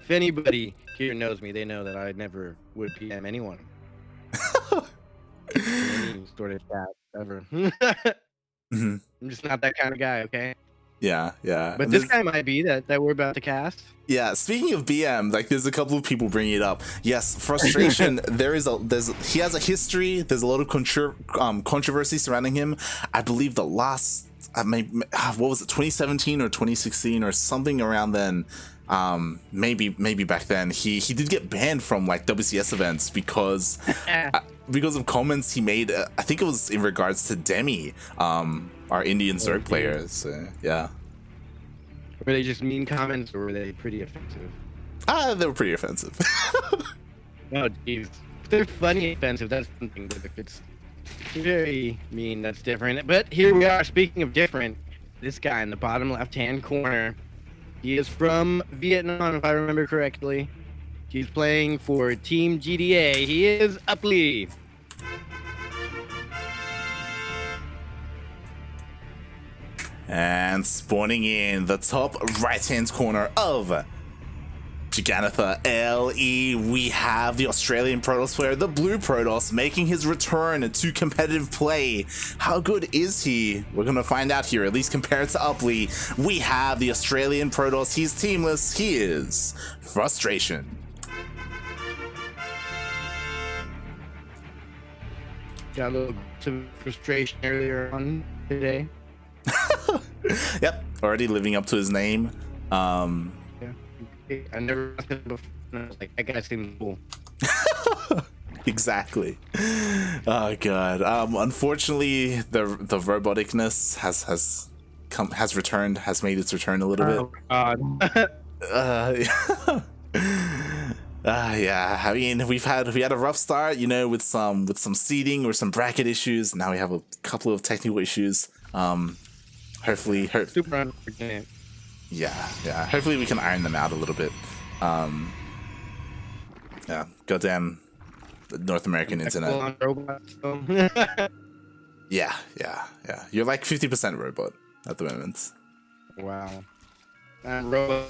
If anybody here knows me, they know that I never would PM anyone. Any sort of chat ever. Mhm. I'm just not that kind of guy, okay? Yeah, yeah. But this guy might be that we're about to cast. Yeah, speaking of BM, like there's a couple of people bringing it up. Yes, frustration. He has a history. There's a lot of controversy surrounding him. I believe the last, what was it, 2017 or 2016 or something around then. Maybe back then he did get banned from like WCS events because of comments he made. I think it was in regards to Demi, our Indian Zerg player. So yeah. Were they just mean comments, or were they pretty offensive? They were pretty offensive. Oh, jeez. If they're funny offensive, that's something. But if it's very mean, that's different. But here we are. Speaking of different, this guy in the bottom left-hand corner, he is from Vietnam, if I remember correctly. He's playing for Team GDA. He is Uply. And spawning in the top right-hand corner of Giganotha LE, we have the Australian Protoss player, the Blue Protoss, making his return to competitive play. How good is he? We're going to find out here, at least compared to Uply. We have the Australian Protoss. He's teamless. He is Frustration. Got a little some frustration earlier on today. Yep, already living up to his name. Yeah. I never asked him before, and I was like, that guy seems cool. Exactly. Oh god. Unfortunately, the roboticness has returned, has made its return a little bit. God. Yeah. I mean, we had a rough start, you know, with some seeding or some bracket issues. Now we have a couple of technical issues. Hopefully, super unfortunate. Yeah. Hopefully we can iron them out a little bit. Yeah, goddamn North American internet. Yeah. You're like 50% robot at the moment. Wow. Robot.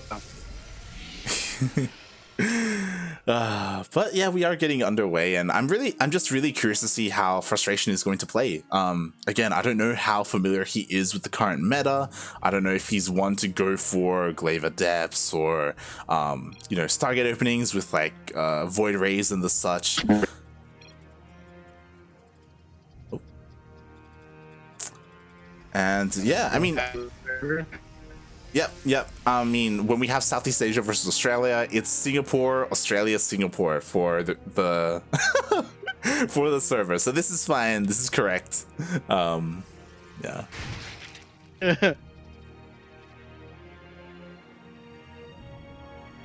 But yeah, we are getting underway, and I'm just really curious to see how Frustration is going to play. Again, I don't know how familiar he is with the current meta. I don't know if he's one to go for Glaive Adepts or you know, Stargate openings with like Void Rays and the such. And yeah, I mean, Yep. I mean, when we have Southeast Asia versus Australia, it's Singapore, Australia, Singapore for the for the server. So this is fine. This is correct. Yeah.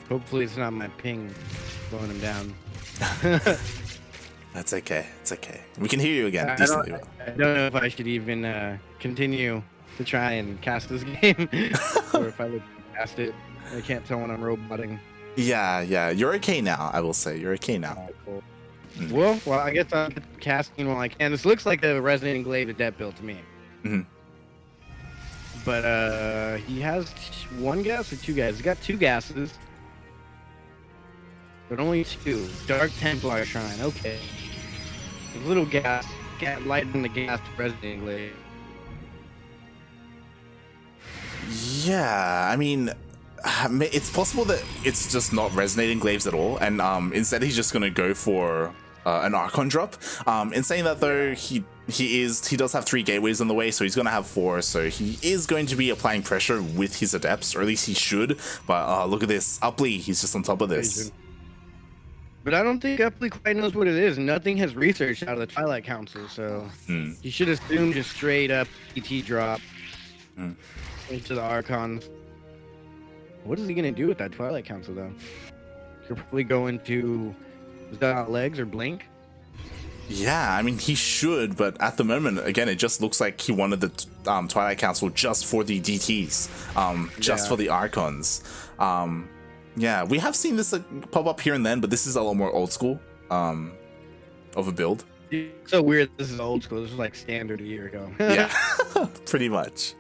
Hopefully it's not my ping blowing him down. That's okay. It's okay. We can hear you again decently well. I don't know if I should even continue to try and cast this game, or if I would cast it. I can't tell when I'm roboting. Yeah. You're okay now. I will say you're okay now. Right, cool. Well, I guess I'm casting while I can. This looks like the Resonating Glaive Adept build to me. Mm-hmm. But he has one gas or two gas. He's got two gases, but only two. Dark Templar Shrine. Okay. A little gas. Lighten the gas to Resonating Glaive. Yeah, I mean, it's possible that it's just not resonating glaives at all, and instead he's just gonna go for an Archon drop. In saying that though, he does have 3 gateways on the way, so he's gonna have 4. So he is going to be applying pressure with his adepts, or at least he should. But look at this, Uply, he's just on top of this. But I don't think Uply quite knows what it is. Nothing has researched out of the Twilight Council, so he should assume just straight up ET drop. Into the Archons. What is he gonna do with that Twilight Council though? He'll probably go into legs or blink. Yeah, I mean he should, but at the moment, again, it just looks like he wanted the Twilight Council just for the DTs, just for the Archons. Yeah, we have seen this pop up here and then, but this is a lot more old school of a build. It's so weird. This is old school. This was like standard a year ago. Yeah, pretty much.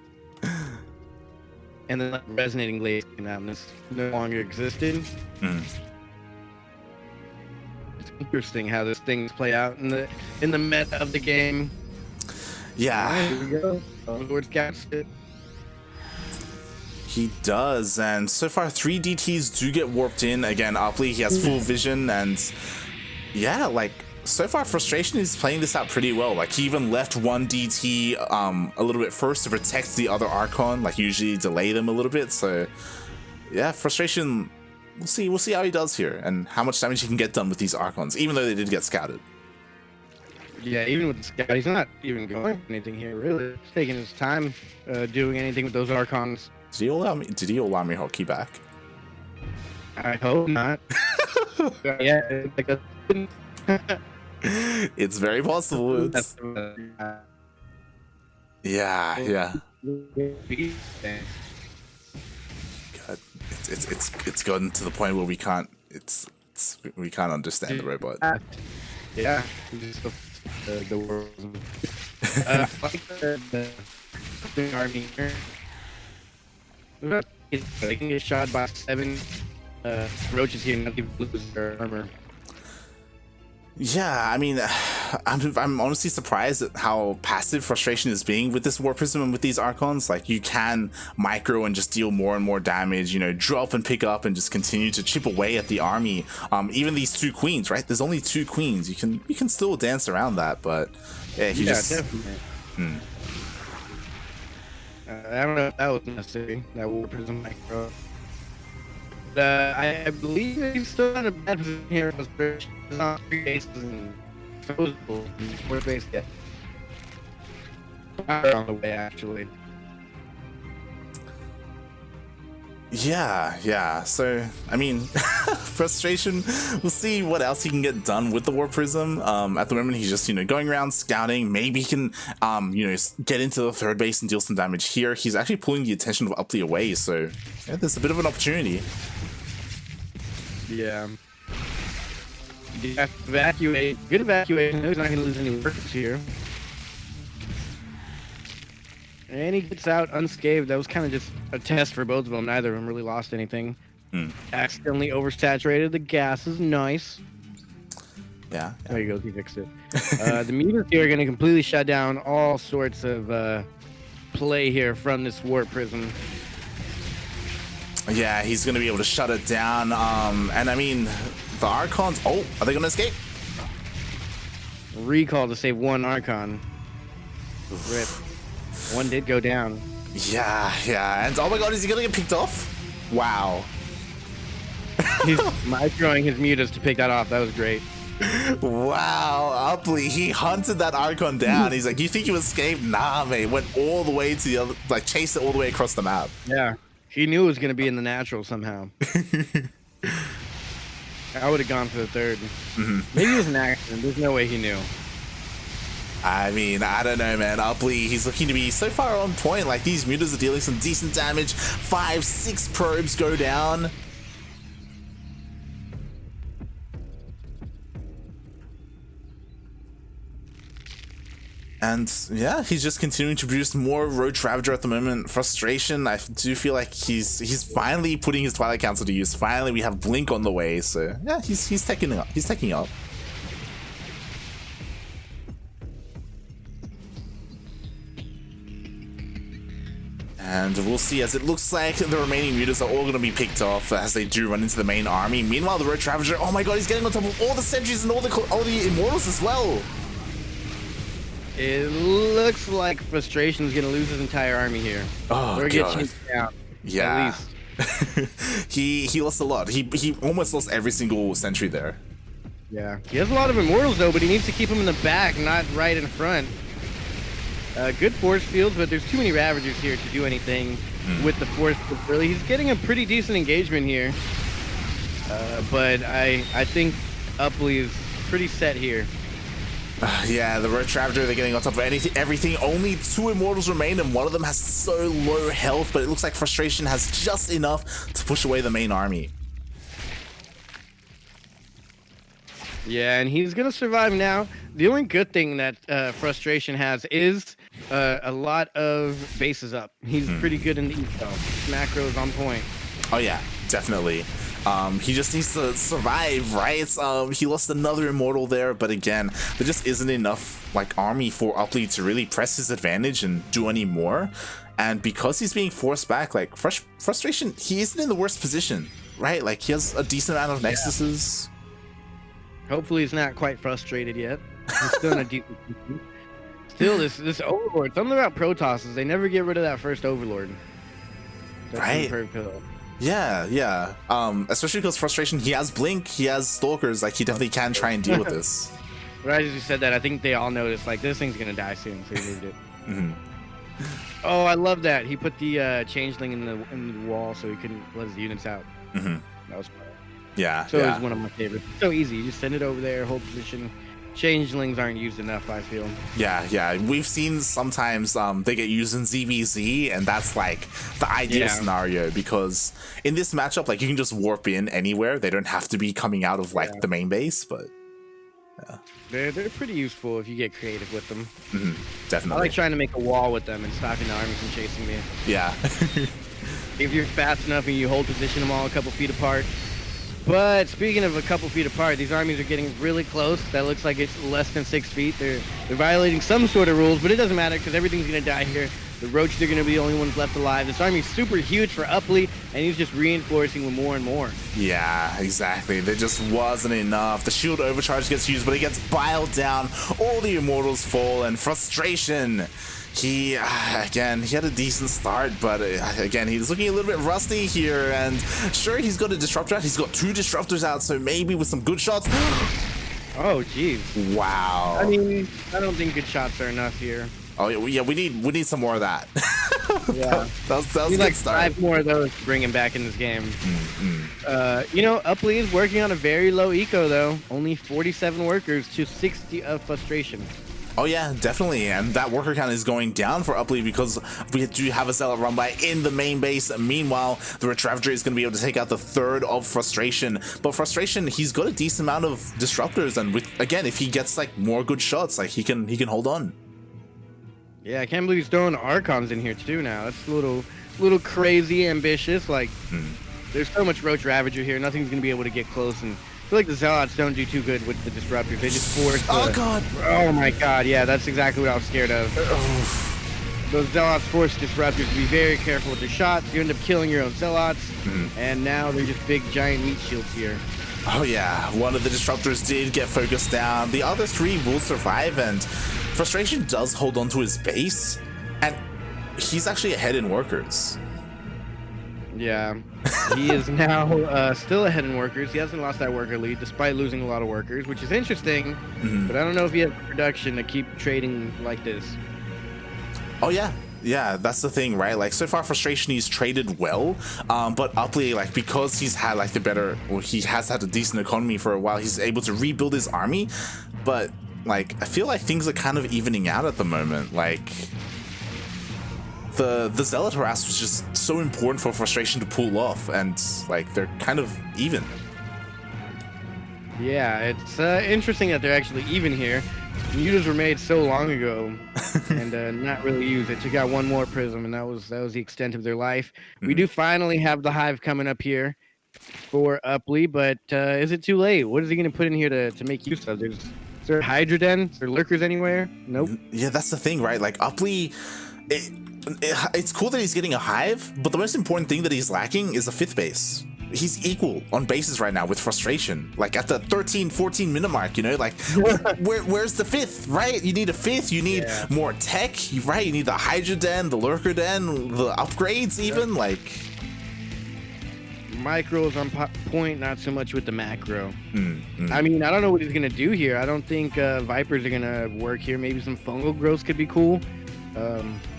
and then like, resonating blades came out, and this no longer existed. It's interesting how this things play out in the meta of the game. Yeah. Here we go. Lord gets it. He does, and so far 3 DTs do get warped in. Again, Uply, he has full vision, and yeah, like, so far Frustration is playing this out pretty well. Like, he even left one DT a little bit first to protect the other Archon, like usually delay them a little bit. So yeah, Frustration, we'll see how he does here and how much damage he can get done with these Archons, even though they did get scouted. Yeah, even with the scout, he's not even going for anything here, really. He's taking his time doing anything with those Archons. Did he allow me hotkey back? I hope not. Yeah, like a... It's very possible. It's... Yeah. God, it's gotten to the point where we can't understand the robot. Yeah, just the world. Like the army here. They can get shot by 7 roaches here and not even lose their armor. Yeah, I mean, I'm honestly surprised at how passive Frustration is being with this War Prism and with these Archons. Like, you can micro and just deal more and more damage, you know, drop and pick up and just continue to chip away at the army. Even these 2 queens, right? There's only 2 queens. You can still dance around that, but yeah, he just... definitely. I don't know if that was necessary, that War Prism micro. I believe he's still in a bad position here. He's on 3 bases and disposable in the 4th base yet. On the way, actually. Yeah. So, I mean, Frustration, we'll see what else he can get done with the War Prism. At the moment, he's just, going around scouting. Maybe he can, get into the 3rd base and deal some damage here. He's actually pulling the attention of Uply away, so yeah, there's a bit of an opportunity. Yeah. You have to evacuate. Good evacuation. He's not going to lose any workers here. And he gets out unscathed. That was kind of just a test for both of them. Neither of them really lost anything. Accidentally oversaturated the gases. Nice. Yeah. There he goes. He fixed it. The meters here are going to completely shut down all sorts of play here from this Warp Prism. Yeah, he's going to be able to shut it down. And I mean, the Archons... Oh, are they going to escape? Recall to save 1 Archon. Rip. 1 did go down. Yeah. And oh my god, is he going to get picked off? Wow. He's microing his mutas to pick that off. That was great. Wow, Uply, he hunted that Archon down. He's like, you think you escaped? Nah, mate. Went all the way to the other... Like, chased it all the way across the map. Yeah. He knew it was going to be in the natural somehow. I would have gone for the 3rd. Maybe it was an accident. There's no way he knew. I mean, I don't know, man. Uply, he's looking to be so far on point. Like, these mutas are dealing some decent damage. 5, 6 probes go down. And yeah, he's just continuing to produce more Roach Ravager at the moment. Frustration, I do feel like he's finally putting his Twilight Council to use. Finally, we have Blink on the way, so yeah, he's taking up. He's taking up. And we'll see, as it looks like the remaining mutas are all going to be picked off as they do run into the main army. Meanwhile, the Roach Ravager, oh my god, he's getting on top of all the sentries and all the Immortals as well. It looks like Frustration's gonna lose his entire army here. Oh, or God. get down. Yeah. At least. he lost a lot. He almost lost every single sentry there. Yeah. He has a lot of Immortals though, but he needs to keep them in the back, not right in front. Good force fields, but there's too many Ravagers here to do anything with the force field. Really, he's getting a pretty decent engagement here. But I think Uply is pretty set here. Yeah, the Roach Ravager, they're getting on top of everything. Only 2 Immortals remain, and one of them has so low health, but it looks like Frustration has just enough to push away the main army. Yeah, and he's gonna survive now. The only good thing that Frustration has is a lot of bases up. He's pretty good in the eco. Macros on point. Oh yeah, definitely. He just needs to survive, right? He lost another immortal there, but again, there just isn't enough like army for Uply to really press his advantage and do any more. And because he's being forced back, like Frustration, he isn't in the worst position, right? Like he has a decent amount of nexuses. Hopefully he's not quite frustrated yet. He's still in a decent position. Still, this Overlord, something about Protosses, they never get rid of that first Overlord. That's Right. Yeah. Especially because Frustration, he has Blink, he has Stalkers, like he definitely can try and deal with this. Right as you said that, I think they all noticed, like, this thing's gonna die soon, so he moved it. Oh, I love that. He put the Changeling in the wall so he couldn't let his units out. That was fun. Yeah. So it's one of my favorites. So easy. You just send it over there, hold position. Changelings aren't used enough, I feel. Yeah. We've seen sometimes they get used in ZVZ, and that's like the ideal scenario because in this matchup, like you can just warp in anywhere. They don't have to be coming out of like the main base, but they're pretty useful if you get creative with them. Definitely. I like trying to make a wall with them and stopping the army from chasing me. Yeah. If you're fast enough and you hold position them all a couple feet apart. But speaking of a couple feet apart, these armies are getting really close. That looks like it's less than 6 feet. They're violating some sort of rules, but it doesn't matter because everything's gonna die here. The Roaches are gonna be the only ones left alive. This army's super huge for Uply, and he's just reinforcing with more and more. Yeah, exactly. There just wasn't enough. The shield overcharge gets used, but it gets biled down. All the immortals fall, and Frustration. He had a decent start, but again, he's looking a little bit rusty here. And sure, he's got a disruptor out. He's got 2 disruptors out, so maybe with some good shots. Oh, geez. Wow. I mean, I don't think good shots are enough here. Oh yeah, we need some more of that. Yeah, that was a good like start. 5 more of those to bring him back in this game. You know, Uply is working on a very low eco though. Only 47 workers to 60 of Frustration. Oh yeah, definitely, and that worker count is going down for Uply because we do have a Zealot run by in the main base. Meanwhile, the Retravager is going to be able to take out the 3rd of Frustration. But Frustration, he's got a decent amount of disruptors, and again, if he gets like more good shots, like he can hold on. Yeah, I can't believe he's throwing Archons in here too now. That's a little crazy ambitious. Like, there's so much Roach Ravager here, nothing's going to be able to get close, and I feel like the Zealots don't do too good with the disruptors. They just force God! Oh my god, yeah, that's exactly what I was scared of. Those Zealots force disruptors to be very careful with their shots. You end up killing your own Zealots, and now they're just big giant meat shields here. Oh yeah, one of the disruptors did get focused down. The other 3 will survive, and Frustration does hold on to his base, and he's actually ahead in workers. Yeah, he is now still ahead in workers. He hasn't lost that worker lead despite losing a lot of workers, which is interesting, but I don't know if he has production to keep trading like this. Oh yeah, that's the thing, right? Like so far Frustration, he's traded well, but Uply, like because he's had like he has had a decent economy for a while, he's able to rebuild his army, but like I feel like things are kind of evening out at the moment. Like the Zealot harass was just so important for Frustration to pull off, and like they're kind of even. Yeah, it's interesting that they're actually even here. Mutas were made so long ago and not really used. It took out 1 more prism, and that was the extent of their life. We do finally have the hive coming up here for Uply, but is it too late? What is he going to put in here to make use of? Is there Hydra Den? Is there lurkers anywhere? Nope. Yeah, that's the thing, right? Like Uply, it's cool that he's getting a hive, but the most important thing that he's lacking is a 5th base. He's equal on bases right now with Frustration, like at the 13-14 minute mark, you know, like where's the 5th, right? You need a 5th, you need more tech, right? You need the Hydra Den, the Lurker Den, the upgrades even, like micros on point, not so much with the macro. I mean, I don't know what he's gonna do here. I don't think Vipers are gonna work here. Maybe some fungal growths could be cool.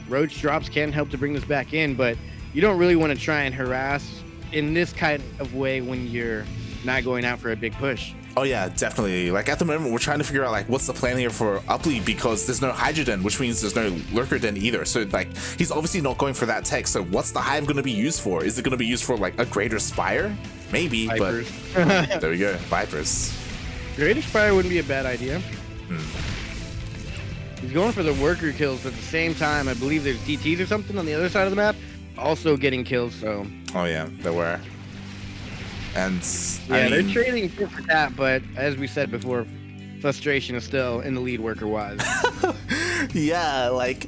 Roach drops can help to bring this back in, but you don't really want to try and harass in this kind of way when you're not going out for a big push. Oh yeah, definitely. Like at the moment, we're trying to figure out like what's the plan here for Uply because there's no Hydra Den, which means there's no Lurker Den either. So like he's obviously not going for that tech. So what's the hive going to be used for? Is it going to be used for like a Greater Spire? Maybe, Vipers. but there we go, Vipers. Greater Spire wouldn't be a bad idea. He's going for the worker kills, but at the same time, I believe there's DTs or something on the other side of the map, also getting kills. So. Oh yeah, there were. And yeah, they're trading for that, but as we said before, frustration is still in the lead worker wise. Yeah, like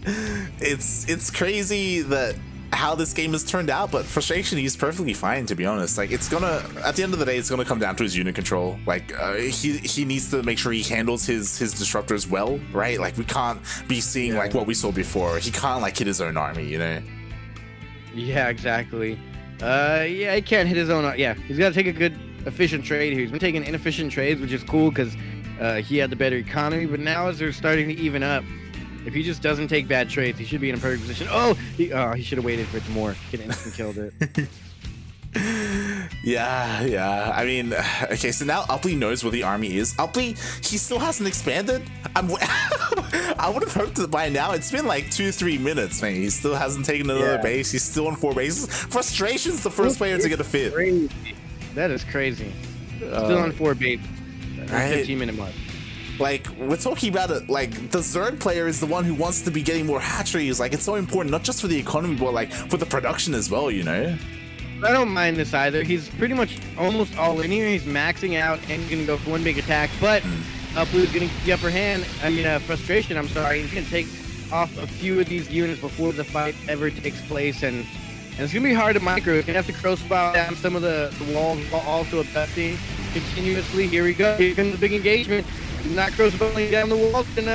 it's crazy that how this game has turned out, but frustration, he's perfectly fine, to be honest. Like, it's gonna, at the end of the day, it's gonna come down to his unit control. Like, he needs to make sure he handles his disruptors well, right? Like, we can't be seeing like what we saw before. He can't like hit his own army, you know? Yeah, exactly. Yeah, he can't hit his own. Yeah, he's got to take a good, efficient trade here. He's been taking inefficient trades, which is cool because he had the better economy. But now as they're starting to even up, if he just doesn't take bad trades, he should be in a perfect position. Oh, he should have waited for it to morph. He could instant killed it. Yeah. I mean, okay, so now Uply knows where the army is. Uply, he still hasn't expanded. I would have hoped that by now. It's been like 2-3 minutes, man. He still hasn't taken another base. He's still on 4 bases. Frustration's the first player to get a 5th. Crazy. That is crazy. Still on 4 bases. Right? 15-minute mark. Like, we're talking about it, like, the Zerg player is the one who wants to be getting more hatcheries. Like, it's so important, not just for the economy, but like for the production as well, you know? I don't mind this either. He's pretty much almost all in here. He's maxing out and he's going to go for one big attack, but Uply's going to get the upper hand. I mean, frustration, I'm sorry. He's going to take off a few of these units before the fight ever takes place, and it's going to be hard to micro. He's going to have to crossbow down some of the walls while also affecting continuously. Here we go. Here comes the big engagement. He's not crossbowing down the walls, and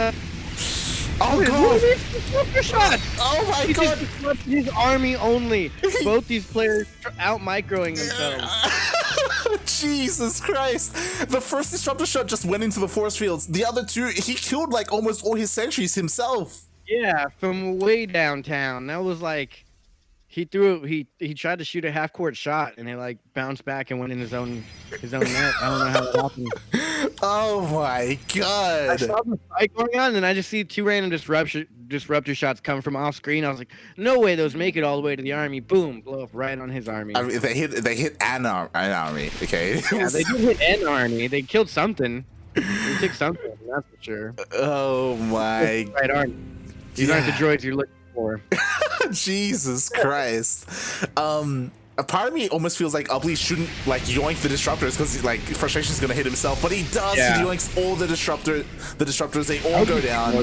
oh god! Disruptor shot! Oh my he god! Just disrupted his army only. Both these players out microing themselves. Jesus Christ! The first disruptor shot just went into the force fields. The other two, he killed like almost all his sentries himself. Yeah, from way downtown. That was like he threw it. He tried to shoot a half-court shot, and it like bounced back and went in his own net. I don't know how that happened. Oh my god! I saw the fight going on, and I just see 2 random disruptor shots come from off screen. I was like, no way those make it all the way to the army. Boom, blow up right on his army. I mean, they hit an army. Okay. Yeah, they did hit an army. They killed something. They took something. That's for sure. Oh my! Right army. These aren't the droids you're looking for. Jesus Christ. A part of me almost feels like Uply shouldn't like yoink the disruptors because like frustration's gonna hit himself, but he does. Yeah. He yoinks all the disruptors. They all go down.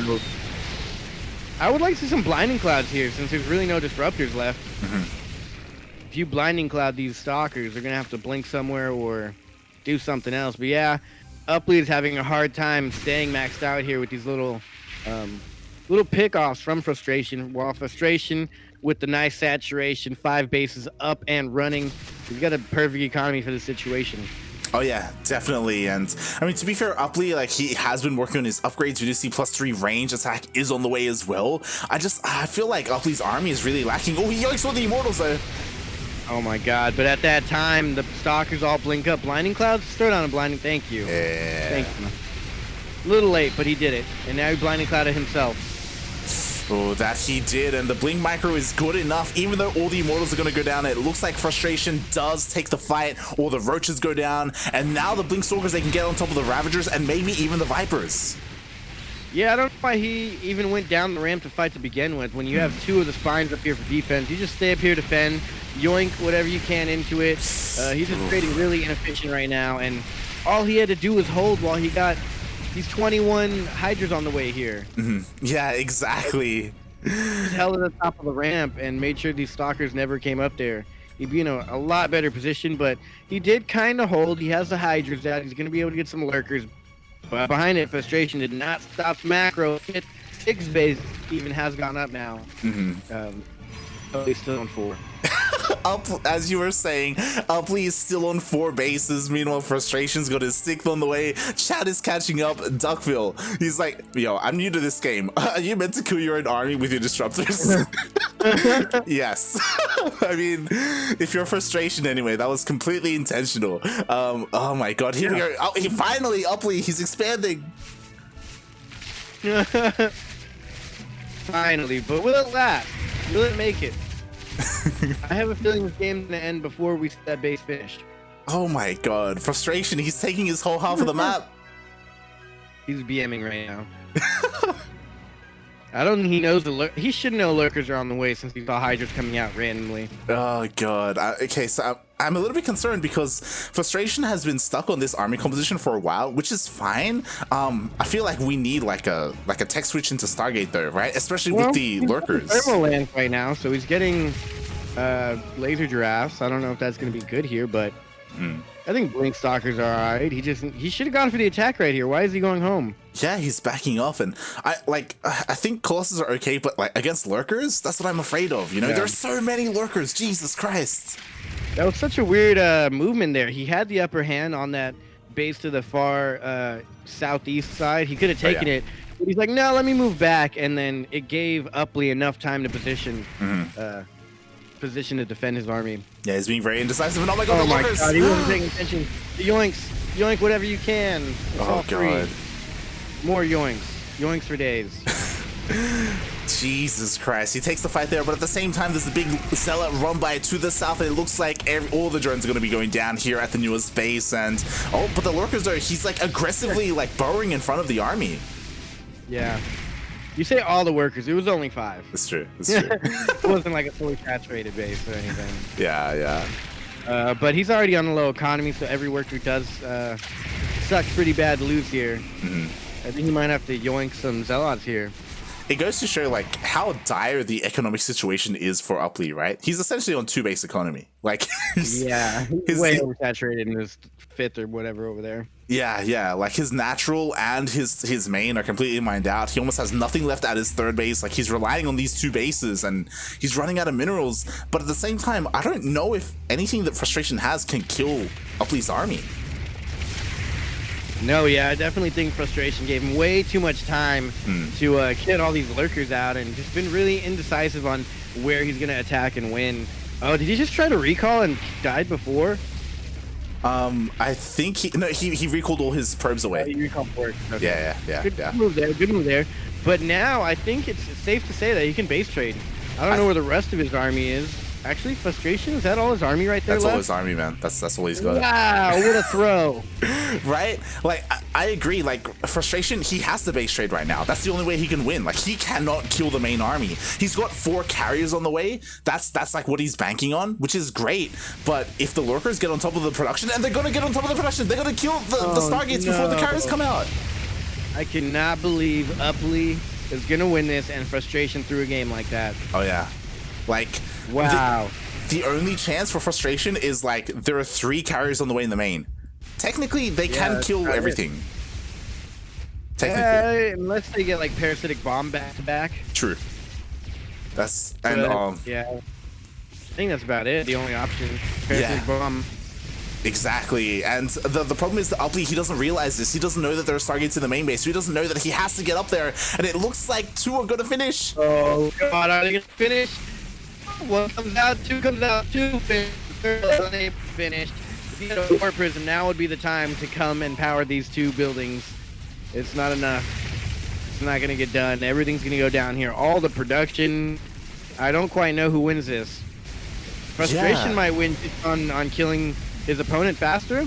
I would like to see some blinding clouds here since there's really no disruptors left. If you blinding cloud these stalkers, they're gonna have to blink somewhere or do something else. But yeah, Uply is having a hard time staying maxed out here with these little pickoffs from frustration. While frustration with the nice saturation, 5 bases up and running, he's got a perfect economy for the situation. Oh yeah, definitely. And I mean, to be fair, Uply, like, he has been working on his upgrades. We do see +3 range attack is on the way as well. I feel like Uply's army is really lacking. Oh, he yoinks all the immortals though. Oh my god, but at that time, the stalkers all blink up. Blinding clouds? Start on a blinding. Thank you. Yeah. Thank you. A little late, but he did it. And now he blinding clouded himself. Oh, that he did, and the blink micro is good enough. Even though all the immortals are going to go down, it looks like frustration does take the fight. All the roaches go down, and now the blink stalkers, they can get on top of the ravagers and maybe even the vipers. Yeah, I don't know why he even went down the ramp to fight to begin with. When you have 2 of the spines up here for defense, you just stay up here, defend, yoink whatever you can into it. He's just trading really inefficient right now, and all he had to do was hold while he got these 21 hydras on the way here. Yeah, exactly. Just held at the top of the ramp and made sure these stalkers never came up there. He'd be in a lot better position, but he did kind of hold. He has the hydras out. He's going to be able to get some lurkers. But behind it, frustration did not stop macro. 6 base even has gone up now. So he's still on 4. As you were saying, Uply is still on 4 bases. Meanwhile, frustration's got his 6th on the way. Chad is catching up. Duckville, he's like, yo, I'm new to this game. Are you meant to kill your own army with your disruptors? Yes. I mean, if you're frustration anyway, that was completely intentional. Oh my god, here we go. Oh, he finally, Uply, he's expanding. Finally, but will it last? Will it make it? I have a feeling this game's gonna end before we see that base finished. Oh my god, frustration, he's taking his whole half of the map. He's BMing right now. I don't think he knows he should know lurkers are on the way since he saw Hydras coming out randomly. Oh god. Okay, so I'm a little bit concerned because Frustration has been stuck on this army composition for a while, which is fine. I feel like we need like a tech switch into Stargate though, right? Especially with the lurkers. Thermal land right now, so he's getting laser giraffes. I don't know if that's going to be good here, but I think Blink Stalkers are alright. He should have gone for the attack right here. Why is he going home? Yeah, he's backing off, and I think Colossus are okay, but like against lurkers, that's what I'm afraid of. You know, there are so many lurkers. Jesus Christ. That was such a weird movement there. He had the upper hand on that base to the far southeast side. He could have taken it. But he's like, no, let me move back, and then it gave Uply enough time to position to defend his army. Yeah, he's being very indecisive. And oh my god, oh the lurkers! God, he wasn't paying attention. Yoinks, yoink whatever you can. It's all god. Free. More yoinks, yoinks for days. Jesus Christ, he takes the fight there, but at the same time, there's a big Zealot run by to the south, and it looks like all the drones are going to be going down here at the newest base. And but the lurkers though, he's like aggressively like burrowing in front of the army. Yeah. You say all the workers, it was only 5. That's true. That's true. It wasn't like a fully saturated base or anything. Yeah. But he's already on a low economy, so every worker does suck pretty bad to lose here. I think he might have to yoink some Zealots here. It goes to show like how dire the economic situation is for Uply, right? He's essentially on 2-base economy. Like he's way oversaturated in his 5th or whatever over there. Yeah. Like his natural and his main are completely mined out. He almost has nothing left at his 3rd base. Like he's relying on these 2 bases and he's running out of minerals. But at the same time, I don't know if anything that Frustration has can kill Uply's army. No, yeah, I definitely think Frustration gave him way too much time to get all these lurkers out and just been really indecisive on where he's going to attack and win. Oh, did he just try to recall and died before? I think he recalled all his probes away. Oh, he recalled forward. Okay. Yeah. Good move there. But now I think it's safe to say that he can base trade. I don't know where the rest of his army is. Actually, Frustration, is that all his army right there? That's all his army, man. That's all he's got. Wow, what a throw. Right? Like, I agree. Like, Frustration, he has the base trade right now. That's the only way he can win. Like, he cannot kill the main army. He's got 4 carriers on the way. That's like what he's banking on, which is great. But if the lurkers get on top of the production, and they're going to get on top of the production, they're going to kill the Stargates before the carriers come out. I cannot believe Uply is going to win this and Frustration threw a game like that. Oh, yeah. Like, wow. The only chance for Frustration is like there are 3 carriers on the way in the main. Technically, they can kill everything. Technically, unless they get like Parasitic Bomb back to back. True. That's I think that's about it. The only option, Parasitic Bomb. Exactly, and the problem is that Uply, he doesn't realize this. He doesn't know that there are Stargates in the main base, so he doesn't know that he has to get up there, and it looks like 2 are gonna finish. Oh god, are they gonna finish? 1 comes out, 2 comes out, 2 finished. If you had a War Prism, now would be the time to come and power these 2 buildings. It's not enough. It's not gonna get done. Everything's gonna go down here. All the production. I don't quite know who wins this. Frustration might win on killing his opponent faster.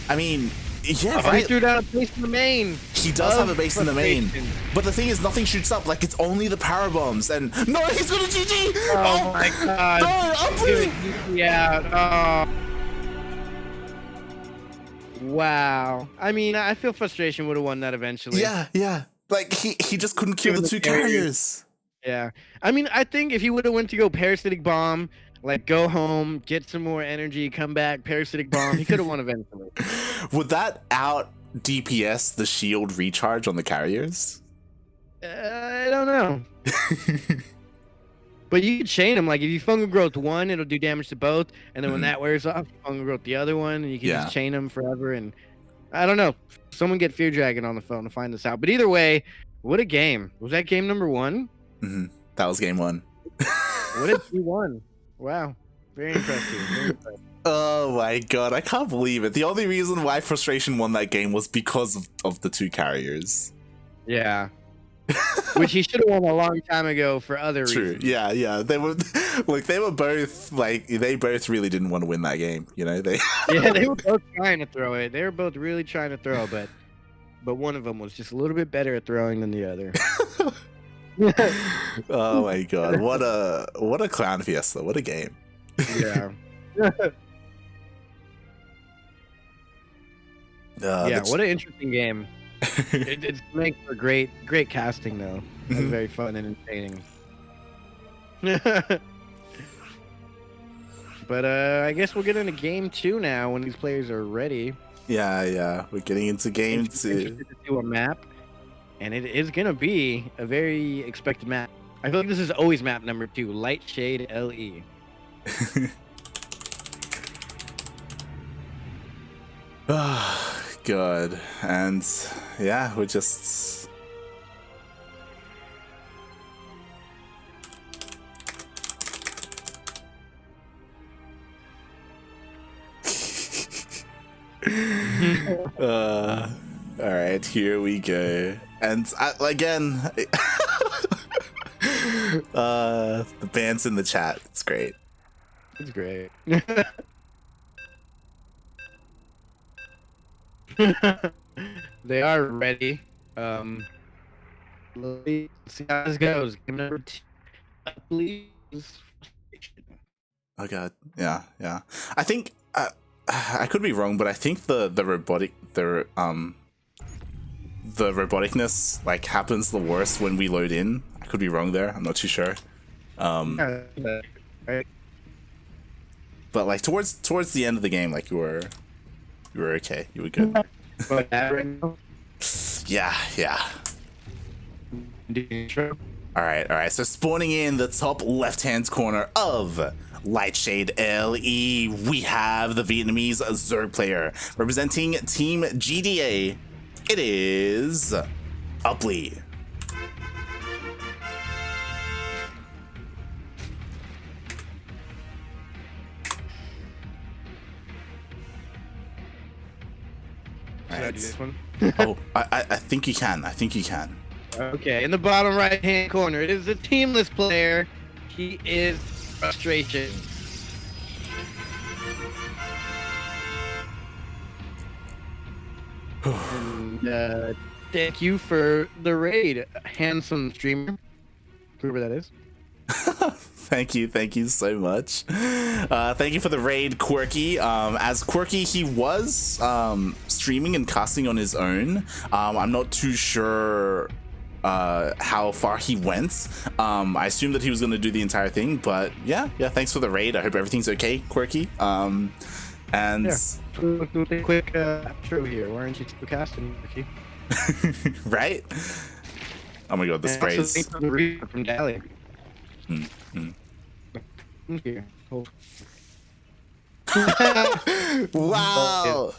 I mean, yeah, right? He threw down a base in the main. He does have a base in the main. But the thing is, nothing shoots up. Like, it's only the power bombs. And no, he's gonna GG! Oh my god. No, Uply! Yeah. Wow. I mean, I feel Frustration would have won that eventually. Yeah. Like, he just couldn't kill the 2 carriers. Yeah. I mean, I think if he would have went to go Parasitic Bomb, like, go home, get some more energy, come back, Parasitic Bomb. He could have won eventually. Would that out DPS the shield recharge on the carriers? I don't know. But you can chain them. Like, if you Fungal Growth 1, it'll do damage to both. And then when that wears off, you Fungal Growth the other one. And you can just chain them forever. And I don't know. Someone get Fear Dragon on the phone to find this out. But either way, what a game. Was that game number 1? That was game 1. What if he won? Wow. Very impressive. Oh my god, I can't believe it. The only reason why Frustration won that game was because of the 2 carriers. Yeah. Which he should have won a long time ago for other reasons. True. Yeah. They were both really didn't want to win that game, you know? They were both trying to throw it. They were both really trying to throw, but but one of them was just a little bit better at throwing than the other. Oh my god, what a clown fiesta! What a game! Yeah. Yeah, what an interesting game. It makes for great casting though. It's Mhm. very fun and entertaining. But I guess we'll get into game 2 now when these players are ready. Yeah, we're getting into game 2. Interested to do a map, and it is gonna be a very expected map. I feel like this is always map number 2, Light Shade LE. Good, and yeah, we're just. All right, here we go, and again, the band's in the chat. It's great. It's great. They are ready. Let's see how this goes. Game number 2. Uply. Oh god, yeah. I think I could be wrong, but I think the roboticness like happens the worst when we load in. I could be wrong there. I'm not too sure. Right. But like towards the end of the game, like you were okay. You were good. But right now, Yeah. All right. So spawning in the top left-hand corner of Lightshade LE, we have the Vietnamese Zerg player representing Team GDA. It is Uply. Should I do this one? Oh, I think you can. Okay, in the bottom right-hand corner, it is the teamless player. He is Frustration. And, thank you for the raid, handsome streamer, whoever that is. Thank you so much. Thank you for the raid, Quirky. As Quirky, he was streaming and casting on his own. I'm not too sure how far he went. I assumed that he was going to do the entire thing, but yeah, thanks for the raid. I hope everything's okay, Quirky. And yeah. Quick outro here. Why aren't you casting, Quirky? Right? Oh my god, the sprays. From Dally. Here. Hold. Wow.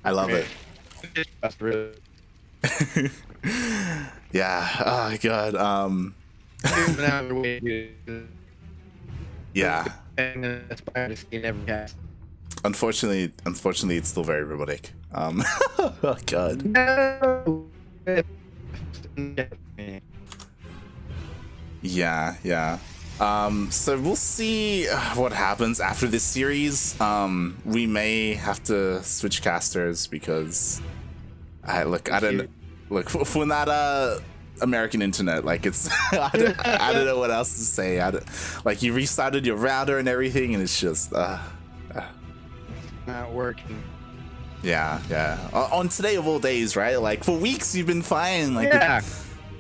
I love it. That's really. Yeah. Oh god. Yeah. And aspire to see every cast. Unfortunately, it's still very robotic. Oh god. No. Yeah. So we'll see what happens after this series. We may have to switch casters because I don't for that American internet, like it's I don't know what else to say. Like you restarted your router and everything, and it's just not working. Yeah. On today of all days, right? Like for weeks you've been fine. Like yeah.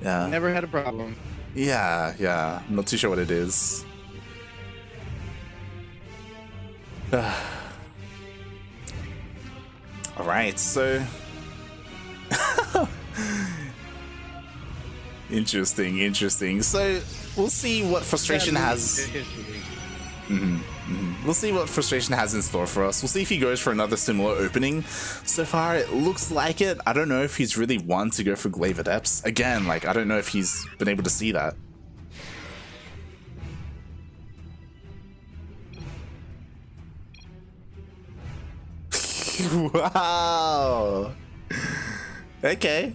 Yeah. Never had a problem. Yeah. I'm not too sure what it is. All right, so interesting. So we'll see what Frustration has. We'll see what Frustration has in store for us. We'll see if he goes for another similar opening. So far, it looks like it. I don't know if he's really one to go for Glaive Adepts. Again, like, I don't know if he's been able to see that. Wow. Okay.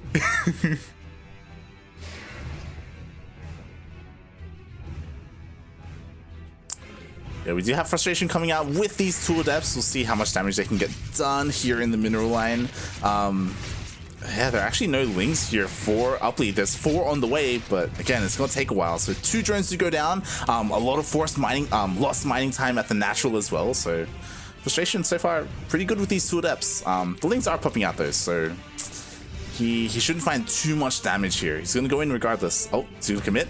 Yeah, we do have frustration coming out with these two adepts. We'll see how much damage they can get done here in the mineral line. Yeah, there are actually no lings here for Uply. There's 4 on the way, but again, it's going to take a while. So 2 drones to go down. A lot of forced mining, lost mining time at the natural as well. So frustration so far pretty good with these 2 adepts. The lings are popping out though, so he shouldn't find too much damage here. He's going to go in regardless. Oh, he's going to commit.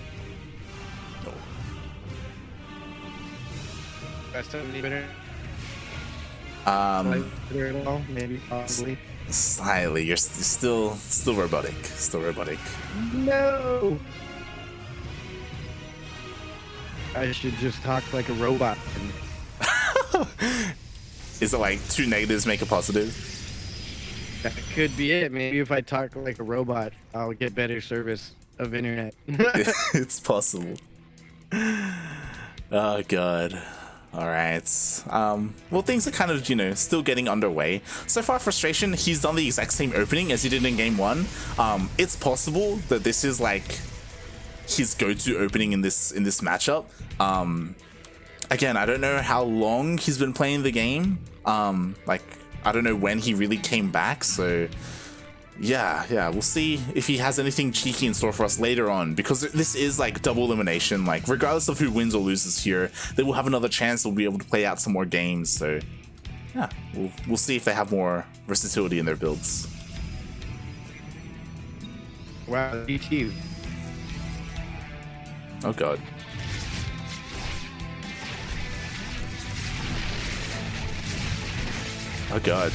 Maybe possibly. Slightly, you're still robotic. Still robotic. No. I should just talk like a robot. Is it like 2 negatives make a positive? That could be it. Maybe if I talk like a robot, I'll get better service of internet. It's possible. Oh god. All right. Well, things are kind of, still getting underway. So far, frustration, he's done the exact same opening as he did in game 1. It's possible that this is like his go-to opening in this matchup. Again, I don't know how long he's been playing the game. Like, I don't know when he really came back. So yeah, we'll see if he has anything cheeky in store for us later on, because this is like double elimination. Like, regardless of who wins or loses here, they will have another chance. They'll be able to play out some more games. So yeah, we'll see if they have more versatility in their builds. Wow, DT. Oh god. Oh god.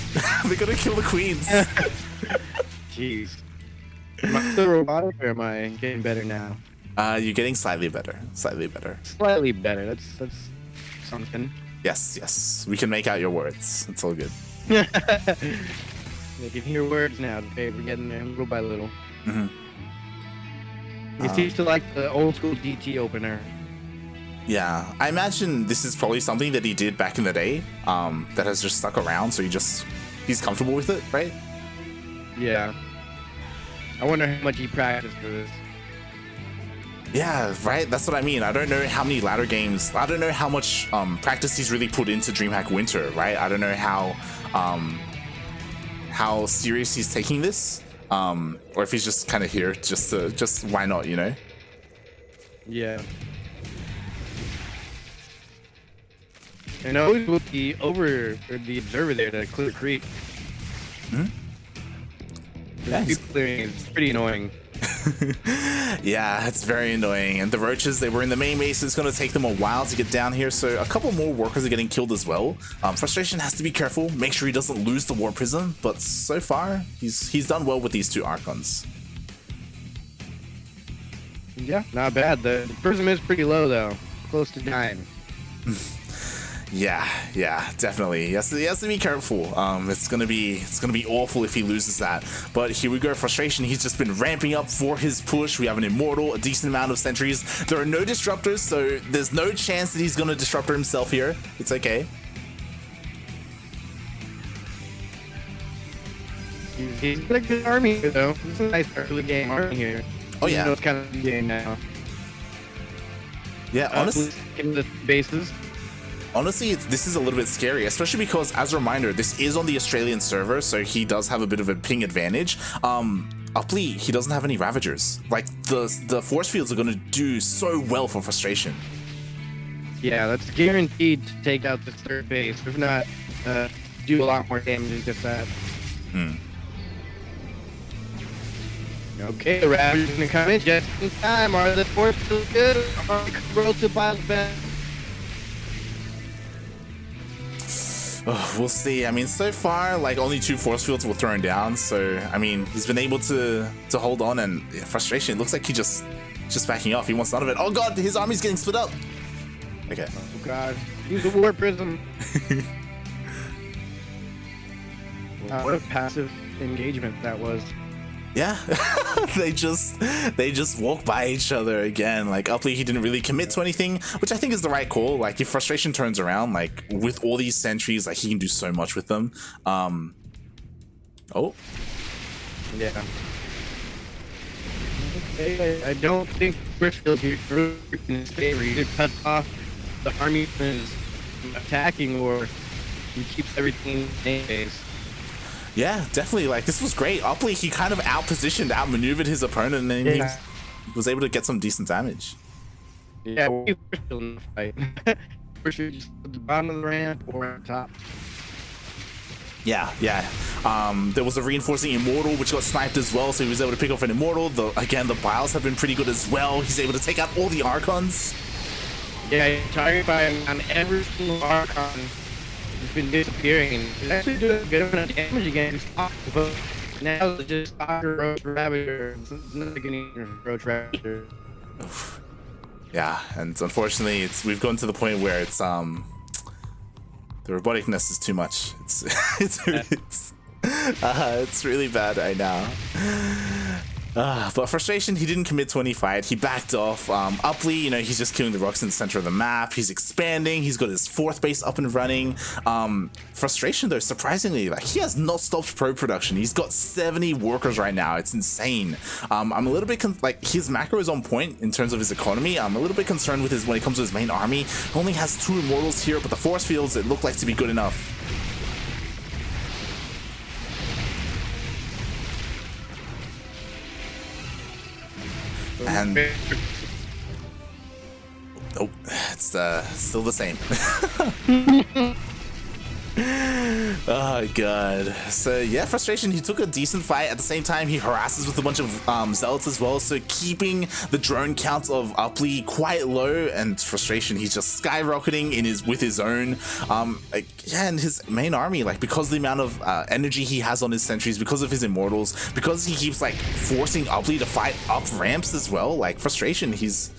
They're gonna kill the queens. Jeez. Am I still robotic or am I getting better now? You're getting slightly better. Slightly better. Slightly better. That's something. Yes. We can make out your words. It's all good. They can hear words now. Okay, we're getting there little by little. He seems to like the old school DT opener. Yeah, I imagine this is probably something that he did back in the day, that has just stuck around, so he's comfortable with it, right? Yeah. I wonder how much he practiced for this. Yeah, right? That's what I mean. I don't know how many ladder games, I don't know how much practice he's really put into DreamHack Winter, right? I don't know how serious he's taking this, or if he's just kind of here just why not, Yeah. And always with the observer there to clear creep. Yeah, Creep clearing is pretty annoying. Yeah, it's very annoying. And the roaches, they were in the main base. It's going to take them a while to get down here. So a couple more workers are getting killed as well. Frustration has to be careful. Make sure he doesn't lose the Warp Prism. But so far, he's done well with these 2 Archons. Yeah, not bad. The prism is pretty low though. Close to dying. Yeah, definitely. He has to be careful. It's gonna be awful if he loses that. But here we go, frustration. He's just been ramping up for his push. We have an immortal, a decent amount of sentries. There are no disruptors, so there's no chance that he's gonna disruptor himself here. It's okay. He's got a good army here though. It's a nice early game army here. Oh yeah. It's kind of the game now. Yeah, honestly. The bases. Honestly, this is a little bit scary, especially because, as a reminder, this is on the Australian server, so he does have a bit of a ping advantage. Uply, he doesn't have any Ravagers. Like, the force fields are going to do so well for frustration. Yeah, that's guaranteed to take out the third base. If not, do a lot more damage than just that. Okay, the Ravagers are going to come in just in time. Are the force fields good? Are the roll to Biospan? We'll see. I mean, so far, like, only 2 force fields were thrown down, so I mean, he's been able to hold on, and frustration. It looks like he just backing off. He wants none of it. Oh god, his army's getting split up. Okay. Oh god, use the Warp Prism. Wow, what a passive engagement that was. Yeah, they just walk by each other again. Like, Uply, he didn't really commit to anything, which I think is the right call. Like, if frustration turns around, like, with all these sentries, like, he can do so much with them. Oh. Yeah. Okay, I don't think Briscoe here in his favor. He did cut off the army from his attacking or he keeps everything in base. Yeah, definitely. Like, this was great. Uply, he kind of outpositioned, outmaneuvered his opponent, and he was able to get some decent damage. Yeah, we were still in the fight. We're just at the bottom of the ramp or at the top. Yeah. There was a reinforcing Immortal, which got sniped as well, so he was able to pick off an Immortal. Again, the Biles have been pretty good as well. He's able to take out all the Archons. Yeah, target by on every single Archon. It's been disappearing. It's actually doing a good amount of damage against but now it's just Stalker, Roach Ravager. It's not getting Roach Ravager. Yeah, and unfortunately, we've gotten to the point where it's the roboticness is too much. It's really bad right now. But frustration, he didn't commit to any fight. He backed off. Uply, you know, he's just killing the rocks in the center of the map. He's expanding. He's got his 4th base up and running. Frustration, though, surprisingly, like, he has not stopped pro production. He's got 70 workers right now. It's insane. I'm a little bit like, his macro is on point in terms of his economy. I'm a little bit concerned with when it comes to his main army. He only has 2 Immortals here, but the force fields, it look like to be good enough. And nope, it's still the same. Oh god. So yeah, frustration, he took a decent fight. At the same time, he harasses with a bunch of zealots as well, so keeping the drone count of Uply quite low. And frustration, he's just skyrocketing with his own and his main army, like, because the amount of energy he has on his sentries, because of his Immortals, because he keeps like forcing Uply to fight up ramps as well. Like, frustration, his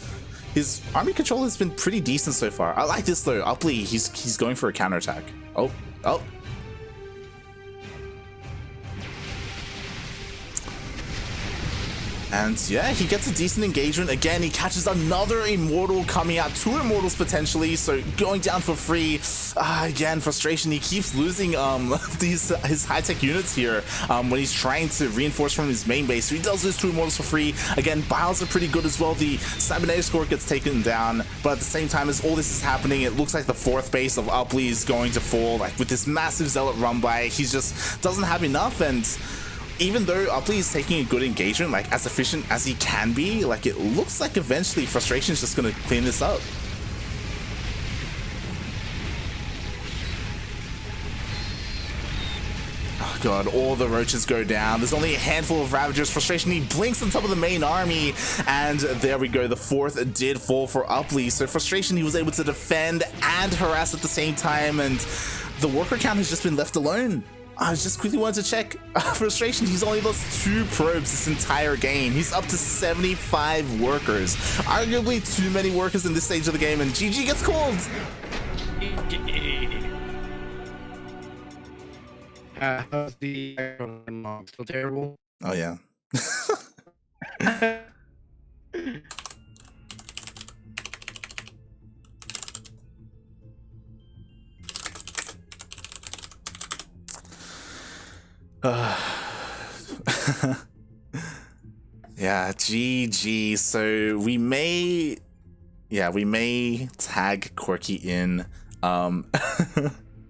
army control has been pretty decent so far. I like this though. Uply, he's going for a counterattack. Oh. And yeah, he gets a decent engagement. Again, he catches another Immortal coming out, 2 Immortals potentially, so going down for free. Again, frustration, he keeps losing his high-tech units here when he's trying to reinforce from his main base. So he does lose 2 Immortals for free. Again, Biles are pretty good as well. The Cybernetic score gets taken down, but at the same time as all this is happening, it looks like the 4th base of Uply is going to fall. Like, with this massive Zealot run by, he just doesn't have enough. And even though Uply is taking a good engagement, like, as efficient as he can be, like, it looks like eventually frustration is just going to clean this up. Oh god, all the roaches go down. There's only a handful of Ravagers. Frustration, he blinks on top of the main army, and there we go. The 4th did fall for Uply. So frustration, he was able to defend and harass at the same time, and the worker count has just been left alone. I just quickly wanted to check. Frustration, he's only lost 2 probes this entire game. He's up to 75 workers. Arguably too many workers in this stage of the game, and GG gets called. How's the still terrible? Oh yeah. Yeah, GG. So we may tag Quirky in.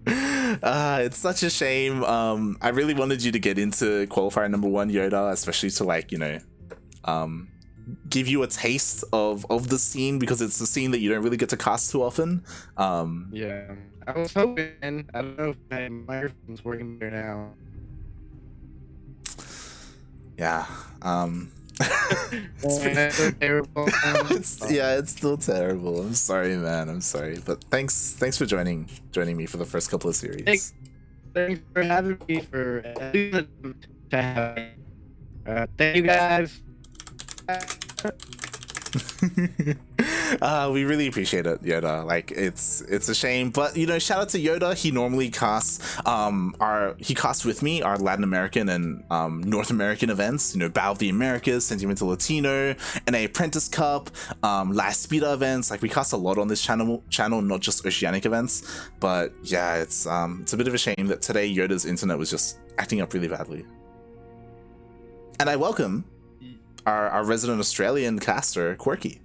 It's such a shame. I really wanted you to get into Qualifier number 1, Yoda, especially to, like, you know, give you a taste of the scene, because it's a scene that you don't really get to cast too often. Yeah, I was hoping. I don't know if my microphone's working there now. Yeah. It's so terrible. It's still terrible. I'm sorry, man. I'm sorry, but thanks for joining me for the first couple of series. Thanks for having me. Thank you guys. We really appreciate it, Yoda. Like, it's a shame, but, you know, shout out to Yoda. He normally casts he casts with me our Latin American and North American events, you know, Battle of the Americas, Sentimental Latino, NA Apprentice Cup, La Espida events. Like, we cast a lot on this channel, not just Oceanic events. But yeah, it's a bit of a shame that today Yoda's internet was just acting up really badly. And I welcome our resident Australian caster, Quirky.